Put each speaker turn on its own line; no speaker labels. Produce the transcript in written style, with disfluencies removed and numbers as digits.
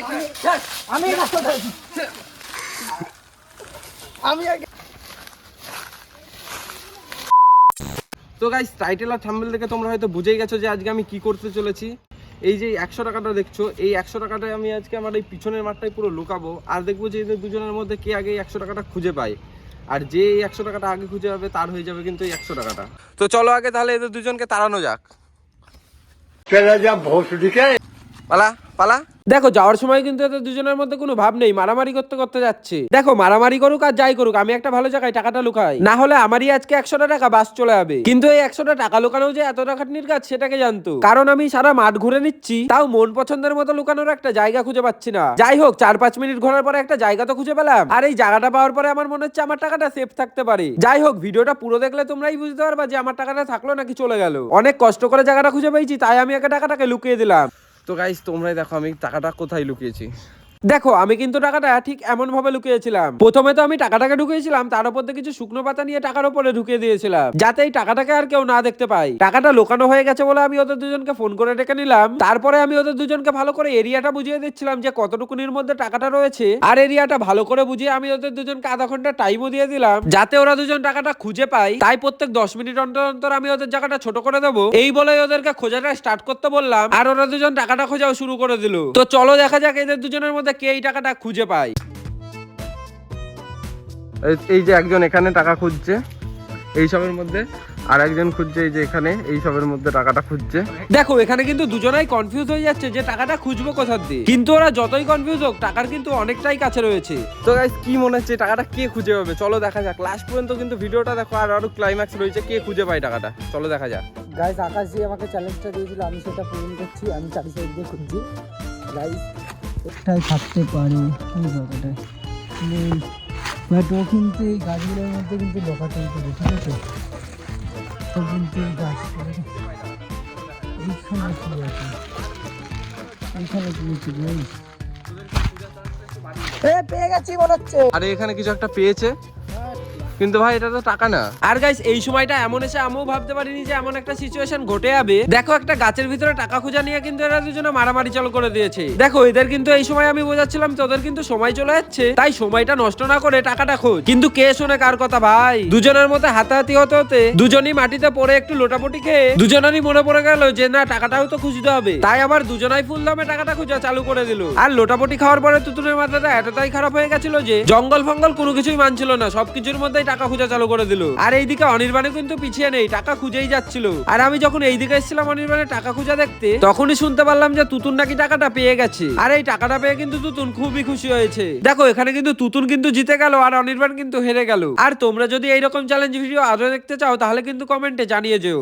তো guys, title আর thumbnail দেখে তোমরা হয়তো বুঝেই গেছো যে আজকে আমি কি করতে চলেছি। এই যে 100 টাকাটা দেখছো, এই 100 টাকাটাই আমি আজকে আমার এই পিছনের মাঠটাই পুরো লুকাবো, আর দেখবো যে এদের দুজনের মধ্যে কে আগে 100 টাকাটা খুঁজে পায়। আর যে এই 100 টাকাটা আগে খুঁজে পাবে তার হয়ে যাবে কিন্তু এই 100 টাকাটা। তো চলো আগে তাহলে এদের দুজনকে তাড়ানো যাক। পালা পালা। দেখো, যাওয়ার সময় কিন্তু এদের দুজনের মধ্যে কোনো ভাব নেই, মারামারি করতে করতে যাচ্ছে। দেখো, মারামারি করুক আর যাই করুক, আমি একটা ভালো জায়গায় টাকাটা লুকাই, না হলে আমারই আজকে 100 টাকা বাস চলে যাবে। কিন্তু এই 100 টাকা লুকানো যে এত টাকার কাজ সেটাকে জানতো, কারণ আমি সারা মাঠ ঘুরে নিচ্ছি, তাও মন পছন্দের মতো লুকানোর একটা জায়গা খুঁজে পাচ্ছি না। যাই হোক, 4-5 মিনিট ঘোরার পরে একটা জায়গা তো খুঁজে পেলাম, আর এই জায়গাটা পাওয়ার পরে আমার মনে হচ্ছে আমার টাকাটা সেফ থাকতে পারে। যাই হোক, ভিডিওটা পুরো দেখলে তোমরাই বুঝতে পারবা যে আমার টাকাটা থাকলো নাকি চলে গেল। অনেক কষ্ট করে জায়গাটা খুঁজে পেয়েছি, তাই আমি একটা টাকাটাকে লুকিয়ে দিলাম। তো গাইস, তোমরাই দেখো আমি টাকাটা কোথায় লুকিয়েছি। দেখো, আমি কিন্তু টাকাটা ঠিক এমন ভাবে লুকিয়েছিলাম। প্রথমে তো আমি টাকাটাকে ঢুকিয়েছিলাম, তার উপর থেকে কিছু শুকনো পাতা নিয়ে টাকার উপরে ঢুকিয়ে দিয়েছিলাম, যাতে এই টাকাটাকে আর কেউ না দেখতে পায়। টাকাটা লুকানো হয়ে গেছে বলে আমি ওদের দুজনকে ফোন করে ডেকে নিলাম। তারপরে আমি ওদের দুজনকে ভালো করে এরিয়াটা বুঝিয়ে দিচ্ছিলাম যে কতটুকুনির মধ্যে টাকাটা রয়েছে, আর এরিয়াটা ভালো করে বুঝিয়ে আমি ওদের দুজনকে আধা ঘন্টা টাইমও দিয়ে দিলাম, যাতে ওরা দুজন টাকাটা খুঁজে পায়। তাই প্রত্যেক 10 মিনিট অন্তর অন্তর আমি ওদের জায়গাটা ছোট করে দেবো, এই বলে ওদেরকে খোঁজাটা স্টার্ট করতে বললাম, আর ওরা দুজন টাকাটা খোঁজাও শুরু করে দিল। তো চলো দেখা যাক এদের দুজনের মধ্যে কে এই টাকাটা খুঁজে পায়। এই যে একজন এখানে টাকা খুঁজছে এই সবের মধ্যে, আর একজন খুঁজছে এই যে এখানে এই সবের মধ্যে টাকাটা খুঁজছে। দেখো, এখানে কিন্তু দুজনাই কনফিউজ হয়ে যাচ্ছে যে টাকাটা খুঁজবো কোথা দিয়ে, কিন্তু ওরা যতই কনফিউজ হোক টাকার কিন্তু অনেকটাই কাছে রয়েছে। তো গাইস, কি মনে হচ্ছে টাকাটা কে খুঁজে পাবে? চলো দেখা যাক। লাস্ট পর্যন্ত কিন্তু ভিডিওটা দেখো, আর আরো ক্লাইম্যাক্স রয়েছে, কে খুঁজে পায় টাকাটা। চলো দেখা যাক।
গাইস, আকাশ জি আমাকে চ্যালেঞ্জটা দিয়েছিল, আমি সেটা পূরণ করছি। আমি চারি সাইড দিয়ে খুঁজছি। গাইস, একটাই থাকতে পারে এই জায়গাটা, বাট ও কিন্তু এই গাছগুলোর মধ্যে কিন্তু লোকাতেই পারে, ঠিক আছে? ও কিন্তু এই গাছ এইখানে কি আছে, এইখানে কি আছে গাইস? পেয়ে গেছি মনে হচ্ছে।
আরে এখানে কিছু একটা পেয়েছে, কিন্তু ভাই এটা তো টাকা না। আর গাইস, এই সময়টা এমন এসে আমিও ভাবতে পারিনি যে এমন একটা সিচুয়েশন ঘটে যাবে। দেখো, একটা গাছের ভিতরে টাকা খোঁজা নিয়ে কিন্তু এরা দুজনে মারামারি চালু করে দিয়েছে। দেখো, এদের কিন্তু এই সময় আমি বোঝাচ্ছিলাম তোদের কিন্তু সময় চলে যাচ্ছে, তাই সময়টা নষ্ট না করে টাকাটা খোঁজ। কিন্তু কে শোনে কার কথা ভাই? দুজনের মধ্যে হাতাহাতি হতে হতে দুজনই মাটিতে পড়ে একটু লোটাপটি খেয়ে দুজনেরই মনে পড়ে গেল যে না, টাকাটাও তো খুঁজতে হবে। তাই আবার দুজনাই ফুল দামে টাকাটা খোঁজা চালু করে দিল। আর লোটাপটি খাওয়ার পরে তুতুনের মাথাটা এতটাই খারাপ হয়ে গেছিল যে জঙ্গল ফঙ্গল কোনো কিছুই মানছিল না, সবকিছুর মধ্যে টাকা খুঁজা চালু করে দিল। আর এইদিকে অনির্বাণে কিন্তু পিছিয়ে নেই, টাকা খুঁজেই যাচ্ছিল। আর আমি যখন এইদিকে এসেছিলাম অনির্বাণে টাকা খুঁজা দেখতে, তখনই শুনতে পারলাম যে তুতুন নাকি টাকাটা পেয়ে গেছে। আর এই টাকাটা পেয়ে কিন্তু তুতুন খুবই খুশি হয়েছে। দেখো, এখানে কিন্তু তুতুন কিন্তু জিতে গেল, আর অনির্বাণ কিন্তু হেরে গেল। আর তোমরা যদি এইরকম চ্যালেঞ্জ ভিডিও আরো দেখতে চাও, তাহলে কিন্তু কমেন্টে জানিয়ে যেও।